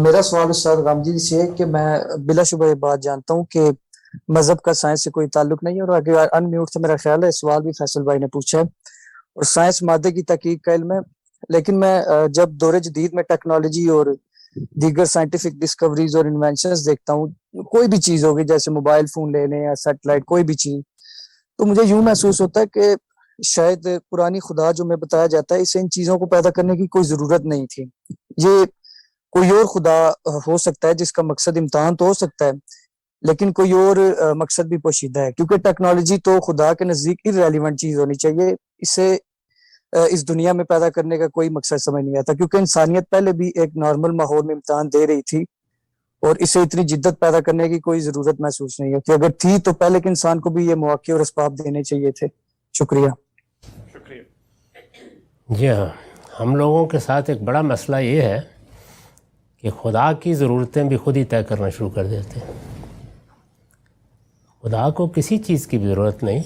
میرا سوال استاد غامدی سے ہے کہ میں بلا شبہ یہ بات جانتا ہوں کہ مذہب کا سائنس سے کوئی تعلق نہیں ہے، اور آگے ان میوٹ سے میرا خیال ہے سوال بھی فیصل بھائی نے پوچھا ہے، اور سائنس مادے کی تحقیق کا علم ہے. لیکن میں جب دور جدید میں ٹیکنالوجی اور دیگر سائنٹیفک ڈسکوریز اور انوینشنز دیکھتا ہوں، کوئی بھی چیز ہوگی جیسے موبائل فون لے لیں یا سیٹلائٹ، کوئی بھی چیز، تو مجھے یوں محسوس ہوتا ہے کہ شاید پرانی خدا جو میں بتایا جاتا ہے اسے ان چیزوں کو پیدا کرنے کی کوئی ضرورت نہیں تھی. یہ کوئی اور خدا ہو سکتا ہے جس کا مقصد امتحان تو ہو سکتا ہے، لیکن کوئی اور مقصد بھی پوشیدہ ہے، کیونکہ ٹیکنالوجی تو خدا کے نزدیک irrelevant چیز ہونی چاہیے. اسے اس دنیا میں پیدا کرنے کا کوئی مقصد سمجھ نہیں آتا، کیونکہ انسانیت پہلے بھی ایک نارمل ماحول میں امتحان دے رہی تھی اور اسے اتنی جدت پیدا کرنے کی کوئی ضرورت محسوس نہیں ہوتی. اگر تھی تو پہلے کے انسان کو بھی یہ مواقع اور اسباب دینے چاہیے تھے. شکریہ. شکریہ. جی ہاں، ہم لوگوں کے ساتھ ایک بڑا مسئلہ یہ ہے کہ خدا کی ضرورتیں بھی خود ہی طے کرنا شروع کر دیتے ہیں. خدا کو کسی چیز کی بھی ضرورت نہیں،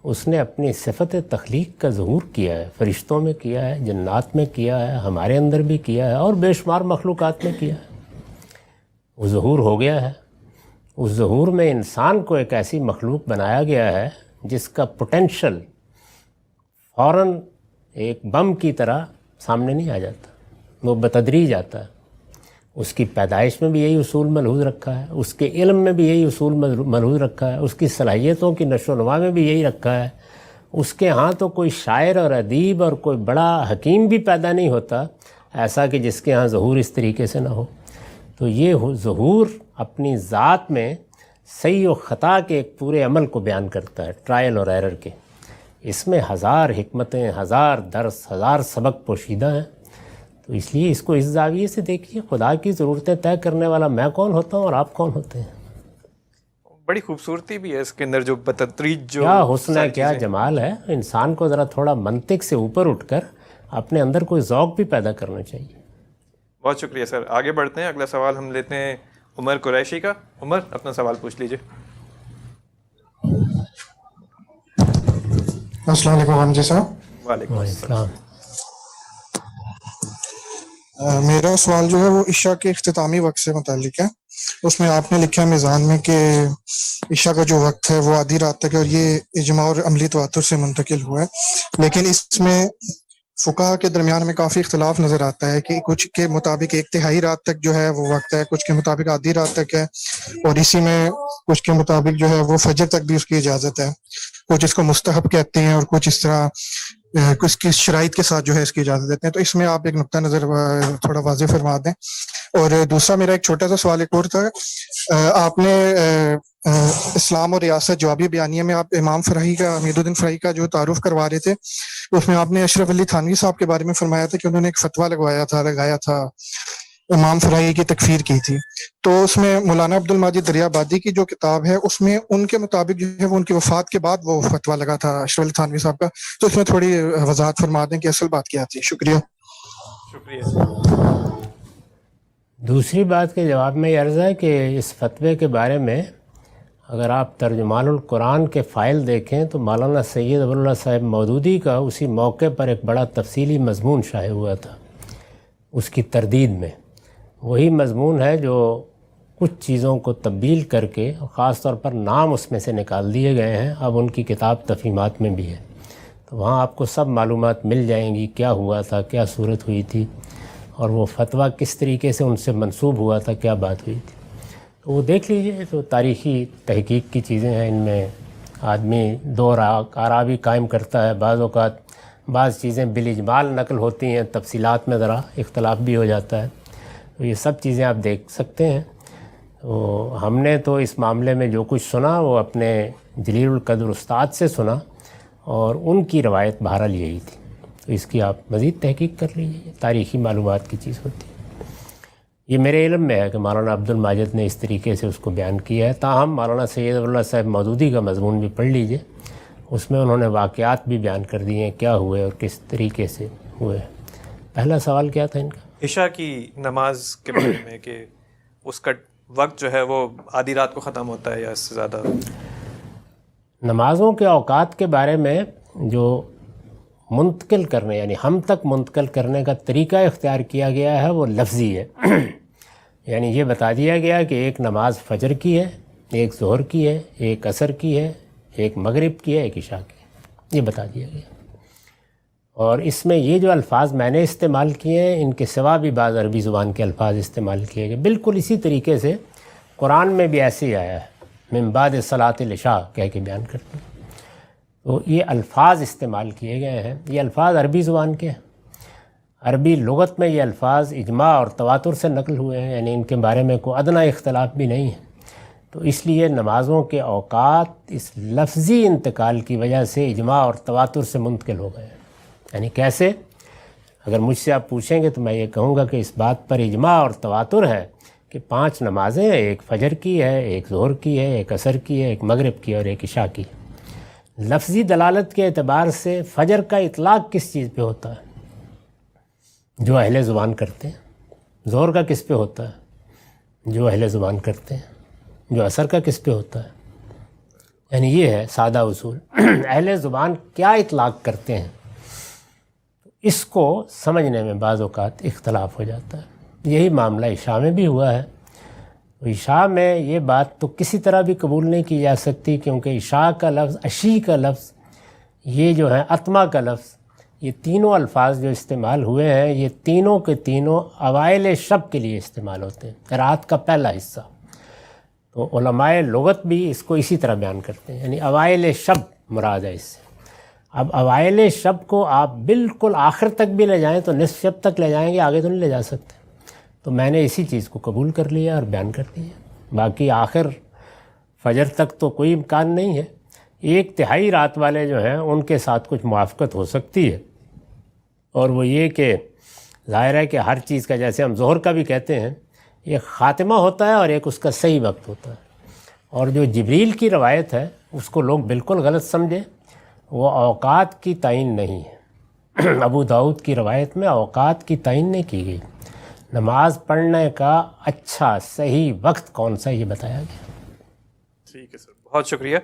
اس نے اپنی صفت تخلیق کا ظہور کیا ہے، فرشتوں میں کیا ہے، جنات میں کیا ہے، ہمارے اندر بھی کیا ہے اور بے شمار مخلوقات میں کیا ہے. وہ ظہور ہو گیا ہے. اس ظہور میں انسان کو ایک ایسی مخلوق بنایا گیا ہے جس کا پوٹینشل فوراً ایک بم کی طرح سامنے نہیں آ جاتا، وہ بتدریج آتا ہے. اس کی پیدائش میں بھی یہی اصول ملحوظ رکھا ہے، اس کے علم میں بھی یہی اصول ملحوظ رکھا ہے، اس کی صلاحیتوں کی نشو و نما میں بھی یہی رکھا ہے. اس کے ہاں تو کوئی شاعر اور ادیب اور کوئی بڑا حکیم بھی پیدا نہیں ہوتا ایسا کہ جس کے ہاں ظہور اس طریقے سے نہ ہو. تو یہ ظہور اپنی ذات میں صحیح و خطا کے ایک پورے عمل کو بیان کرتا ہے، ٹرائل اور ایرر کے. اس میں 1000 حکمتیں، 1000 درس، 1000 سبق پوشیدہ ہیں. تو اس لیے اس کو اس زاویے سے دیکھیے، خدا کی ضرورتیں طے کرنے والا میں کون ہوتا ہوں اور آپ کون ہوتے ہیں. بڑی خوبصورتی بھی ہے اس کے اندر، جو بتدریج جو کیا حسن ہے، کیا جمال ہے. انسان کو ذرا تھوڑا منطق سے اوپر اٹھ کر اپنے اندر کوئی ذوق بھی پیدا کرنا چاہیے. بہت شکریہ سر. آگے بڑھتے ہیں، اگلا سوال ہم لیتے ہیں عمر قریشی کا. عمر اپنا سوال پوچھ لیجئے. السلام علیکم غامدی صاحب. وعلیکم السلام. میرا سوال جو ہے وہ عشاء کے اختتامی وقت سے متعلق ہے. اس میں آپ نے لکھا ہے میزان میں کہ عشاء کا جو وقت ہے وہ آدھی رات تک ہے، اور یہ اجماع اور عملی تواتر سے منتقل ہوا ہے. لیکن اس میں فقہا کے درمیان میں کافی اختلاف نظر آتا ہے کہ کچھ کے مطابق 1/3 رات تک جو ہے وہ وقت ہے، کچھ کے مطابق آدھی رات تک ہے، اور اسی میں کچھ کے مطابق جو ہے وہ فجر تک بھی اس کی اجازت ہے. کچھ اس کو مستحب کہتے ہیں اور کچھ اس طرح کچھ کی شرائط کے ساتھ جو ہے اس کی اجازت دیتے ہیں. تو اس میں آپ ایک نقطہ نظر تھوڑا واضح فرما دیں. اور دوسرا میرا ایک چھوٹا سا سوال ایک اور تھا. آپ نے اسلام اور ریاست جوابی بیانیہ میں آپ امام فراہی کا، حمید الدین فراہی کا جو تعارف کروا رہے تھے، اس میں آپ نے اشرف علی تھانوی صاحب کے بارے میں فرمایا تھا کہ انہوں نے ایک فتویٰ لگایا تھا امام فراہی کی تکفیر کی تھی. تو اس میں مولانا عبد الماجد دریابادی کی جو کتاب ہے اس میں ان کے مطابق جو ہے وہ ان کی وفات کے بعد وہ فتویٰ لگا تھا اشرف علی تھانوی صاحب کا. تو اس میں تھوڑی وضاحت فرما دیں کہ اصل بات کیا تھی. شکریہ. شکریہ. دوسری بات کے جواب میں یہ عرض ہے کہ اس فتوے کے بارے میں اگر آپ ترجمان القرآن کے فائل دیکھیں تو مولانا سید ابواللہ صاحب مودودی کا اسی موقع پر ایک بڑا تفصیلی مضمون شائع ہوا تھا اس کی تردید میں. وہی مضمون ہے جو کچھ چیزوں کو تبدیل کر کے خاص طور پر نام اس میں سے نکال دیے گئے ہیں. اب ان کی کتاب تفہیمات میں بھی ہے، تو وہاں آپ کو سب معلومات مل جائیں گی، کیا ہوا تھا، کیا صورت ہوئی تھی، اور وہ فتویٰ کس طریقے سے ان سے منسوب ہوا تھا، کیا بات ہوئی تھی. تو وہ دیکھ لیجئے. تو تاریخی تحقیق کی چیزیں ہیں، ان میں آدمی دو آرا بھی قائم کرتا ہے. بعض اوقات بعض چیزیں بالاجمال نقل ہوتی ہیں، تفصیلات میں ذرا اختلاف بھی ہو جاتا ہے. تو یہ سب چیزیں آپ دیکھ سکتے ہیں. تو ہم نے تو اس معاملے میں جو کچھ سنا وہ اپنے جلیل القدر استاد سے سنا، اور ان کی روایت بہرحال یہی تھی. تو اس کی آپ مزید تحقیق کر لیجیے، تاریخی معلومات کی چیز ہوتی ہے. یہ میرے علم میں ہے کہ مولانا عبد الماجد نے اس طریقے سے اس کو بیان کیا ہے. تاہم مولانا سید اللہ صاحب مودودی کا مضمون بھی پڑھ لیجئے، اس میں انہوں نے واقعات بھی بیان کر دیے ہیں کیا ہوئے اور کس طریقے سے ہوئے. پہلا سوال کیا تھا ان کا؟ عشاء کی نماز کے بارے میں کہ اس کا وقت جو ہے وہ آدھی رات کو ختم ہوتا ہے یا اس سے زیادہ. نمازوں کے اوقات کے بارے میں جو منتقل کرنے یعنی ہم تک منتقل کرنے کا طریقہ اختیار کیا گیا ہے وہ لفظی ہے. یعنی یہ بتا دیا گیا کہ ایک نماز فجر کی ہے، ایک ظہر کی ہے، ایک عصر کی ہے، ایک مغرب کی ہے، ایک عشاء کی ہے، یہ بتا دیا گیا. اور اس میں یہ جو الفاظ میں نے استعمال کیے ہیں ان کے سوا بھی بعض عربی زبان کے الفاظ استعمال کیے گئے. بالکل اسی طریقے سے قرآن میں بھی ایسے ہی آیا ہے، من بعد صلاۃ العشاء کہہ کے بیان کرتے ہیں. تو یہ الفاظ استعمال کیے گئے ہیں، یہ الفاظ عربی زبان کے ہیں. عربی لغت میں یہ الفاظ اجماع اور تواتر سے نقل ہوئے ہیں، یعنی ان کے بارے میں کوئی ادنیٰ اختلاف بھی نہیں ہے. تو اس لیے نمازوں کے اوقات اس لفظی انتقال کی وجہ سے اجماع اور تواتر سے منتقل ہو گئے ہیں. یعنی کیسے؟ اگر مجھ سے آپ پوچھیں گے تو میں یہ کہوں گا کہ اس بات پر اجماع اور تواتر ہے کہ 5 نمازیں ہیں، ایک فجر کی ہے، ایک ظہر کی ہے، ایک عصر کی ہے، ایک مغرب کی ہے اور ایک عشاء کی. لفظی دلالت کے اعتبار سے فجر کا اطلاق کس چیز پہ ہوتا ہے؟ جو اہل زبان کرتے ہیں. ظہر کا کس پہ ہوتا ہے؟ جو اہل زبان کرتے ہیں. جو عصر کا کس پہ ہوتا ہے؟ یعنی یہ ہے سادہ اصول. اہل زبان کیا اطلاق کرتے ہیں اس کو سمجھنے میں بعض اوقات اختلاف ہو جاتا ہے. یہی معاملہ عشاء میں بھی ہوا ہے. عشاء میں یہ بات تو کسی طرح بھی قبول نہیں کی جا سکتی کیونکہ عشاء کا لفظ، عشی کا لفظ، یہ جو ہے اتما کا لفظ، یہ تینوں الفاظ جو استعمال ہوئے ہیں یہ تینوں کے تینوں اوائل شب کے لیے استعمال ہوتے ہیں، رات کا پہلا حصہ. تو علماء لغت بھی اس کو اسی طرح بیان کرتے ہیں، یعنی اوائل شب مراد ہے اس سے. اب اوائل شب کو آپ بالکل آخر تک بھی لے جائیں تو نصف شب تک لے جائیں گے، آگے تو نہیں لے جا سکتے. تو میں نے اسی چیز کو قبول کر لیا اور بیان کر دیا. باقی آخر فجر تک تو کوئی امکان نہیں ہے. 1/3 رات والے جو ہیں ان کے ساتھ کچھ موافقت ہو سکتی ہے، اور وہ یہ کہ ظاہر ہے کہ ہر چیز کا، جیسے ہم ظہر کا بھی کہتے ہیں، ایک خاتمہ ہوتا ہے اور ایک اس کا صحیح وقت ہوتا ہے. اور جو جبریل کی روایت ہے اس کو لوگ بالکل غلط سمجھیں، وہ اوقات کی تعین نہیں ہے. ابو داؤد کی روایت میں اوقات کی تعین نہیں کی گئی. نماز پڑھنے کا اچھا صحیح وقت کون سا یہ بتایا گیا. ٹھیک ہے سر، بہت شکریہ.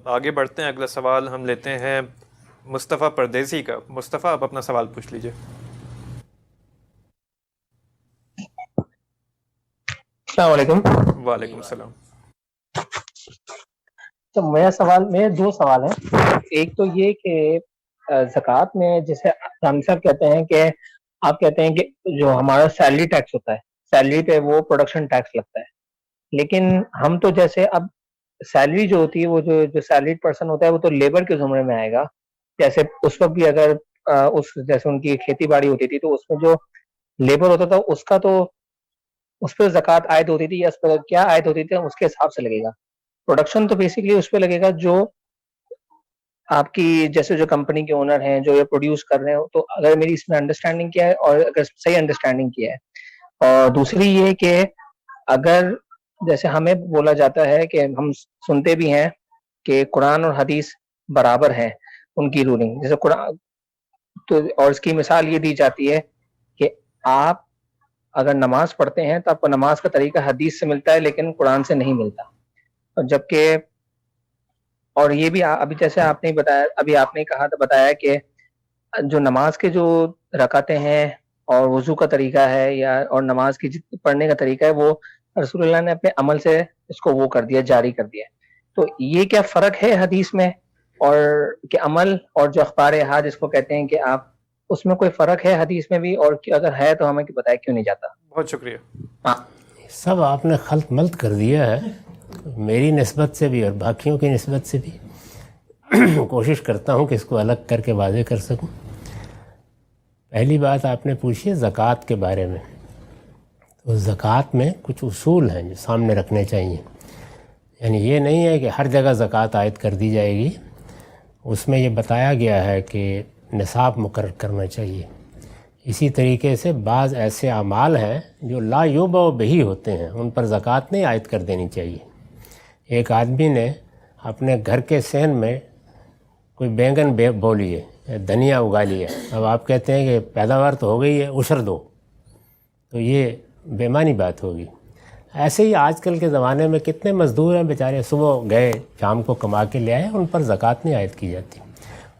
آگے بڑھتے ہیں. اگلا سوال ہم لیتے ہیں مصطفیٰ پردیسی کا. مصطفیٰ آپ اپنا سوال پوچھ لیجئے. السلام علیکم. وعلیکم السلام. تو میرے 2 سوال ہیں. ایک تو یہ کہ زکوٰۃ میں جیسے رام صاحب کہتے ہیں کہ آپ کہتے ہیں کہ جو ہمارا سیلری ٹیکس ہوتا ہے، سیلری پہ وہ پروڈکشن ٹیکس لگتا ہے، لیکن ہم تو جیسے اب سیلری جو ہوتی ہے وہ جو سیلریڈ پرسن ہوتا ہے وہ تو لیبر کے زمرے میں آئے گا. جیسے اس وقت بھی اگر جیسے ان کی کھیتی باڑی ہوتی تھی تو اس میں جو لیبر ہوتا تھا اس کا تو اس پہ زکوٰۃ عائد ہوتی تھی، یا اس پہ کیا عائد ہوتی تھی اس کے حساب سے لگے گا. پروڈکشن تو بیسکلی اس پہ لگے گا جو آپ کی جیسے جو کمپنی کے اونر ہیں جو یہ پروڈیوس کر رہے ہو. تو اگر میری اس میں انڈرسٹینڈنگ کیا ہے اور اگر صحیح انڈرسٹینڈنگ کیا ہے. اور دوسری یہ کہ اگر جیسے ہمیں بولا جاتا ہے کہ ہم سنتے بھی ہیں کہ قرآن اور حدیث برابر ہیں ان کی رولنگ، جیسے قرآن تو، اور اس کی مثال یہ دی جاتی ہے کہ آپ اگر نماز پڑھتے ہیں تو آپ کو نماز کا طریقہ حدیث سے ملتا ہے لیکن قرآن سے نہیں ملتا. جبکہ اور یہ بھی ابھی جیسے آپ نے بتایا، ابھی آپ نے کہا بتایا کہ جو نماز کے جو رکعتیں ہیں اور وضو کا طریقہ ہے یا اور نماز کی پڑھنے کا طریقہ ہے وہ رسول اللہ نے اپنے عمل سے اس کو وہ کر دیا، جاری کر دیا. تو یہ کیا فرق ہے حدیث میں اور کہ عمل اور جو اخبار احاد اس کو کہتے ہیں کہ آپ، اس میں کوئی فرق ہے حدیث میں بھی؟ اور اگر ہے تو ہمیں بتائے کیوں نہیں جاتا. بہت شکریہ. سب آپ نے خلط ملط کر دیا ہے، میری نسبت سے بھی اور باقیوں کی نسبت سے بھی. کوشش کرتا ہوں کہ اس کو الگ کر کے واضح کر سکوں. پہلی بات آپ نے پوچھی ہے زکوٰۃ کے بارے میں. تو زکوٰۃ میں کچھ اصول ہیں جو سامنے رکھنے چاہیے. یعنی یہ نہیں ہے کہ ہر جگہ زکوٰۃ عائد کر دی جائے گی. اس میں یہ بتایا گیا ہے کہ نصاب مقرر کرنا چاہیے. اسی طریقے سے بعض ایسے اعمال ہیں جو لا یوبع بہی ہوتے ہیں، ان پر زکوٰۃ نہیں عائد کر دینی چاہیے. ایک آدمی نے اپنے گھر کے صحن میں کوئی بینگن بو لیے، دھنیا اگا لیا، اب آپ کہتے ہیں کہ پیداوار تو ہو گئی ہے، عشر دو، تو یہ بے معنی بات ہوگی. ایسے ہی آج کل کے زمانے میں کتنے مزدور ہیں بیچارے، صبح گئے شام کو کما کے لے آئے، ان پر زکوٰۃ نہیں عائد کی جاتی.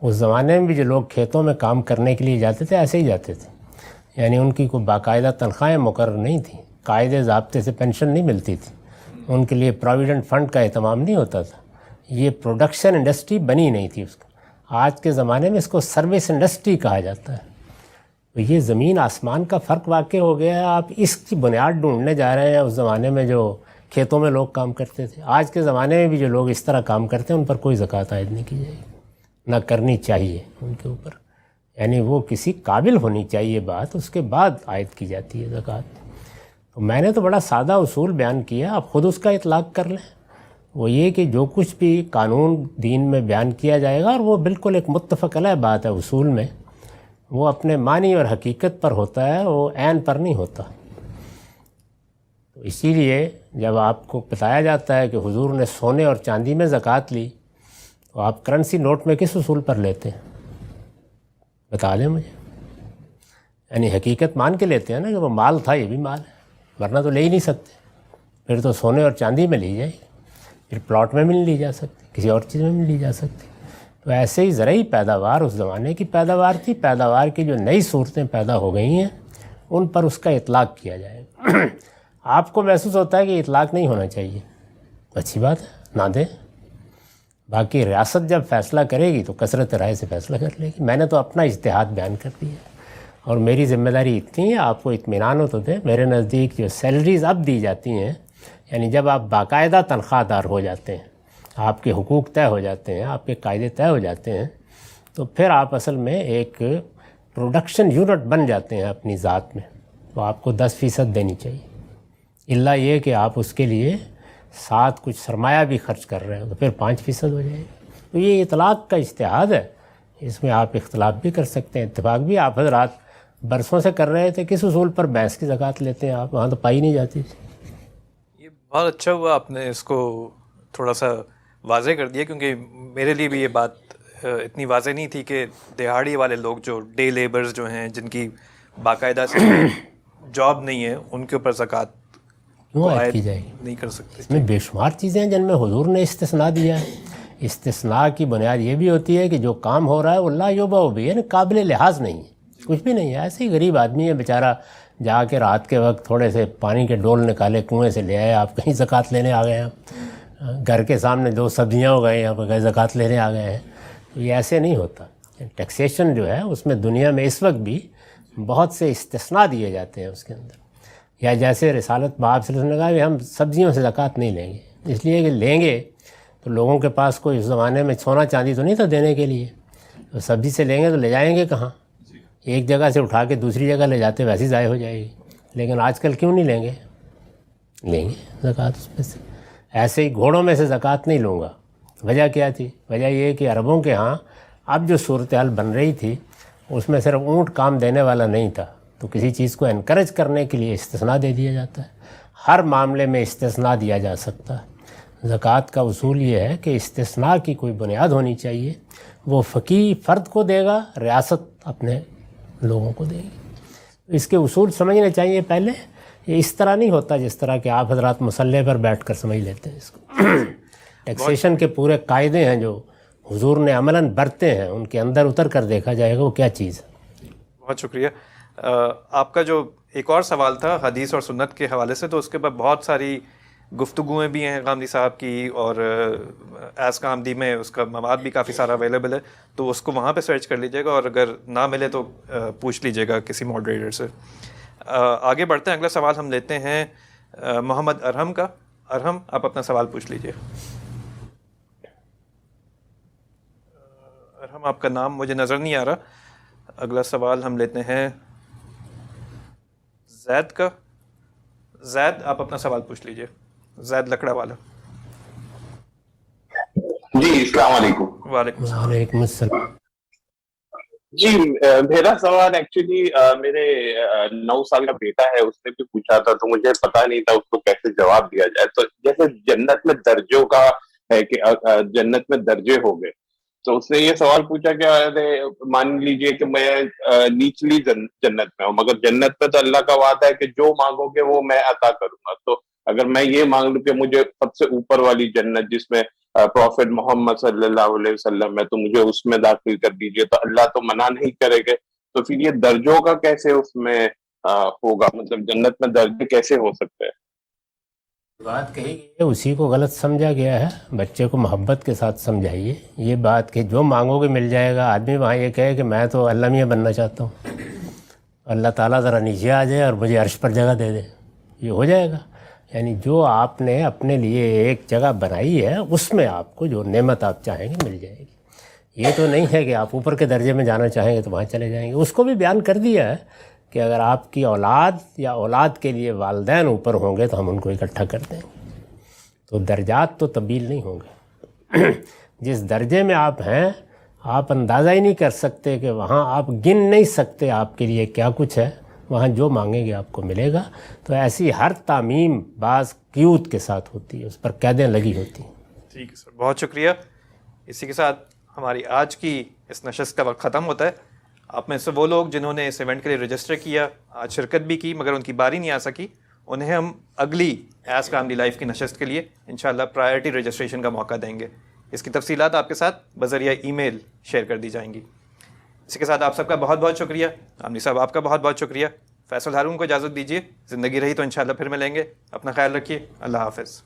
اس زمانے میں بھی جو لوگ کھیتوں میں کام کرنے کے لیے جاتے تھے ایسے ہی جاتے تھے. یعنی ان کی کوئی باقاعدہ تنخواہیں مقرر نہیں تھیں، قاعدے ضابطے سے پینشن نہیں ملتی تھی، ان کے لیے پراویڈنٹ فنڈ کا اہتمام نہیں ہوتا تھا. یہ پروڈکشن انڈسٹری بنی نہیں تھی اس کا. آج کے زمانے میں اس کو سروس انڈسٹری کہا جاتا ہے. تو یہ زمین آسمان کا فرق واقع ہو گیا ہے. آپ اس کی بنیاد ڈھونڈنے جا رہے ہیں. اس زمانے میں جو کھیتوں میں لوگ کام کرتے تھے، آج کے زمانے میں بھی جو لوگ اس طرح کام کرتے ہیں ان پر کوئی زکوٰۃ عائد نہیں کی جائے گی، نہ کرنی چاہیے ان کے اوپر. یعنی وہ کسی قابل ہونی چاہیے بات، اس کے بعد عائد کی جاتی ہے زکوٰۃ. تو میں نے تو بڑا سادہ اصول بیان کیا، آپ خود اس کا اطلاق کر لیں. وہ یہ کہ جو کچھ بھی قانون دین میں بیان کیا جائے گا، اور وہ بالکل ایک متفق علیہ بات ہے اصول میں، وہ اپنے معنی اور حقیقت پر ہوتا ہے، وہ عین پر نہیں ہوتا. تو اسی لیے جب آپ کو بتایا جاتا ہے کہ حضور نے سونے اور چاندی میں زکوٰۃ لی، تو آپ کرنسی نوٹ میں کس اصول پر لیتے ہیں؟ بتا دیں مجھے. یعنی حقیقت مان کے لیتے ہیں نا کہ وہ مال تھا، یہ بھی مال ہے، ورنہ تو لے ہی نہیں سکتے. پھر تو سونے اور چاندی میں لی جائے گی، پھر پلاٹ میں بھی نہیں لی جا سکتی، کسی اور چیز میں بھی نہیں لی جا سکتی. تو ایسے ہی زرعی پیداوار اس زمانے کی پیداوار تھی. پیداوار کی جو نئی صورتیں پیدا ہو گئی ہیں ان پر اس کا اطلاق کیا جائے گا. آپ کو محسوس ہوتا ہے کہ اطلاق نہیں ہونا چاہیے، اچھی بات ہے، نہ دیں. باقی ریاست جب فیصلہ کرے گی تو کثرت رائے سے فیصلہ کر لے گی. میں نے تو اپنا اجتہاد بیان کر دیا، اور میری ذمہ داری اتنی ہے، آپ کو اطمینان ہو تو دیں. میرے نزدیک جو سیلریز اب دی جاتی ہیں، یعنی جب آپ باقاعدہ تنخواہ دار ہو جاتے ہیں، آپ کے حقوق طے ہو جاتے ہیں، آپ کے قاعدے طے ہو جاتے ہیں، تو پھر آپ اصل میں ایک پروڈکشن یونٹ بن جاتے ہیں اپنی ذات میں. تو آپ کو 10% دینی چاہیے، الا یہ کہ آپ اس کے لیے ساتھ کچھ سرمایہ بھی خرچ کر رہے ہو تو پھر 5% ہو جائے گا. تو یہ اطلاق کا اجتہاد ہے، اس میں آپ اختلاف بھی کر سکتے ہیں، اتفاق بھی. آپ حضرات برسوں سے کر رہے تھے، کس اصول پر بھینس کی زکوٰۃ لیتے ہیں آپ؟ وہاں تو پائی نہیں جاتی تھی. یہ بہت اچھا ہوا آپ نے اس کو تھوڑا سا واضح کر دیا، کیونکہ میرے لیے بھی یہ بات اتنی واضح نہیں تھی کہ دیہاڑی والے لوگ جو ڈے لیبرز جو ہیں، جن کی باقاعدہ سے جاب نہیں ہے، ان کے اوپر زکوٰۃ کیوں عائد کی جائے گی؟ نہیں کر سکتے. اس میں بے شمار چیزیں ہیں جن میں حضور نے استثناء دیا ہے. استثناء کی بنیاد یہ بھی ہوتی ہے کہ جو کام ہو رہا ہے وہ لا یوبع بھی، یعنی قابل لحاظ نہیں ہے، کچھ بھی نہیں ہے. ایسے ہی غریب آدمی ہے بیچارہ، جا کے رات کے وقت تھوڑے سے پانی کے ڈول نکالے کنویں سے لے آئے، آپ کہیں زکوٰۃ لینے آ گئے ہیں. گھر کے سامنے 2 سبزیاں ہو گئی، آپ کہیں زکوٰۃ لینے آ گئے ہیں. یہ ایسے نہیں ہوتا. ٹیکسیشن جو ہے اس میں دنیا میں اس وقت بھی بہت سے استثناء دیے جاتے ہیں اس کے اندر. یا جیسے رسالت باب صلی اللہ علیہ وسلم نے کہا کہ ہم سبزیوں سے زکوٰۃ نہیں لیں گے، اس لیے کہ لیں گے تو لوگوں کے پاس کوئی اس زمانے میں سونا چاندی تو نہیں تھا دینے کے لیے. تو سبزی سے لیں گے تو لے جائیں گے کہاں؟ ایک جگہ سے اٹھا کے دوسری جگہ لے جاتے ویسے ضائع ہو جائے گی. لیکن آج کل کیوں نہیں لیں گے؟ لیں گے زکوٰۃ اس میں سے. ایسے ہی گھوڑوں میں سے زکوٰۃ نہیں لوں گا. وجہ کیا تھی؟ وجہ یہ کہ عربوں کے ہاں اب جو صورتحال بن رہی تھی اس میں صرف اونٹ کام دینے والا نہیں تھا، تو کسی چیز کو انکریج کرنے کے لیے استثناء دے دیا جاتا ہے. ہر معاملے میں استثناء دیا جا سکتا ہے. زکوٰۃ کا اصول یہ ہے کہ استثناء کی کوئی بنیاد ہونی چاہیے. وہ فقیر فرد کو دے گا، ریاست اپنے لوگوں کو دے گی. اس کے اصول سمجھنے چاہیے پہلے. یہ اس طرح نہیں ہوتا جس طرح کہ آپ حضرات مسلح پر بیٹھ کر سمجھ لیتے ہیں اس کو. ٹیکسیشن کے پورے قاعدے ہیں جو حضور نے عملاً برتے ہیں، ان کے اندر اتر کر دیکھا جائے گا وہ کیا چیز ہے. بہت شکریہ. آپ کا جو ایک اور سوال تھا حدیث اور سنت کے حوالے سے، تو اس کے بعد بہت ساری گفتگویں بھی ہیں غامدی صاحب کی، اور ایس غامدی میں اس کا مواد بھی کافی سارا اویلیبل ہے، تو اس کو وہاں پہ سرچ کر لیجیے گا، اور اگر نہ ملے تو پوچھ لیجیے گا کسی ماڈریٹر سے. آگے بڑھتے ہیں. اگلا سوال ہم لیتے ہیں محمد ارحم کا. ارحم، آپ اپنا سوال پوچھ لیجیے. مرحم آپ کا نام مجھے نظر نہیں آ رہا. اگلا سوال ہم لیتے ہیں زید کا. زید آپ اپنا سوال پوچھ لیجئے. زید لکڑا والا. جی السلام علیکم. وعلیکم السلام. وعلیکم السلام. جی میرا سوال ایکچولی میرے 9 سال کا بیٹا ہے, اس نے بھی پوچھا تھا تو مجھے پتا نہیں تھا اس کو کیسے جواب دیا جائے. تو جیسے جنت میں درجوں کا ہے کہ جنت میں درجے ہو گئے, تو اس نے یہ سوال پوچھا کہ مان لیجئے کہ میں نیچلی جنت میں ہوں, مگر جنت میں تو اللہ کا وعدہ ہے کہ جو مانگو گے وہ میں عطا کروں گا. تو اگر میں یہ مانگ لوں کہ مجھے سب سے اوپر والی جنت جس میں پروفٹ محمد صلی اللہ علیہ وسلم ہے تو مجھے اس میں داخل کر دیجئے, تو اللہ تو منع نہیں کرے گے. تو پھر یہ درجوں کا کیسے اس میں ہوگا, مطلب جنت میں درجے کیسے ہو سکتے ہیں؟ بات کہی گئی ہے اسی کو غلط سمجھا گیا ہے. بچے کو محبت کے ساتھ سمجھائیے. یہ بات کہ جو مانگو گے مل جائے گا. آدمی وہاں یہ کہے کہ میں تو اللہ میاں بننا چاہتا ہوں, اللہ تعالیٰ ذرا نیچے آ جائے اور مجھے عرش پر جگہ دے دے, یہ ہو جائے گا. یعنی جو آپ نے اپنے لیے ایک جگہ بنائی ہے اس میں آپ کو جو نعمت آپ چاہیں گے مل جائے گی. یہ تو نہیں ہے کہ آپ اوپر کے درجے میں جانا چاہیں گے تو وہاں چلے جائیں گے. اس کو بھی بیان کر دیا ہے کہ اگر آپ کی اولاد یا اولاد کے لیے والدین اوپر ہوں گے تو ہم ان کو اکٹھا کر دیں گے. تو درجات تو تبدیل نہیں ہوں گے. جس درجے میں آپ ہیں آپ اندازہ ہی نہیں کر سکتے کہ وہاں آپ گن نہیں سکتے آپ کے لیے کیا کچھ ہے. وہاں جو مانگیں گے آپ کو ملے گا. تو ایسی ہر تعمیم بعض قیود کے ساتھ ہوتی ہے, اس پر قیدیں لگی ہوتی ہیں. ٹھیک ہے سر, بہت شکریہ. اسی کے ساتھ ہماری آج کی اس نشست کا وقت ختم ہوتا ہے. آپ میں سے وہ لوگ جنہوں نے اس ایونٹ کے لیے رجسٹر کیا, آج شرکت بھی کی مگر ان کی باری نہیں آ سکی, انہیں ہم اگلی ایس کاملی لائف کی نشست کے لیے انشاءاللہ پرائرٹی رجسٹریشن کا موقع دیں گے. اس کی تفصیلات آپ کے ساتھ بذریعہ ای میل شیئر کر دی جائیں گی. اسی کے ساتھ آپ سب کا بہت بہت شکریہ. عاملی صاحب آپ کا بہت بہت شکریہ. فیصل ہارون کو اجازت دیجیے, زندگی رہی تو انشاءاللہ پھر ملیں گے. اپنا خیال رکھیے. اللہ حافظ.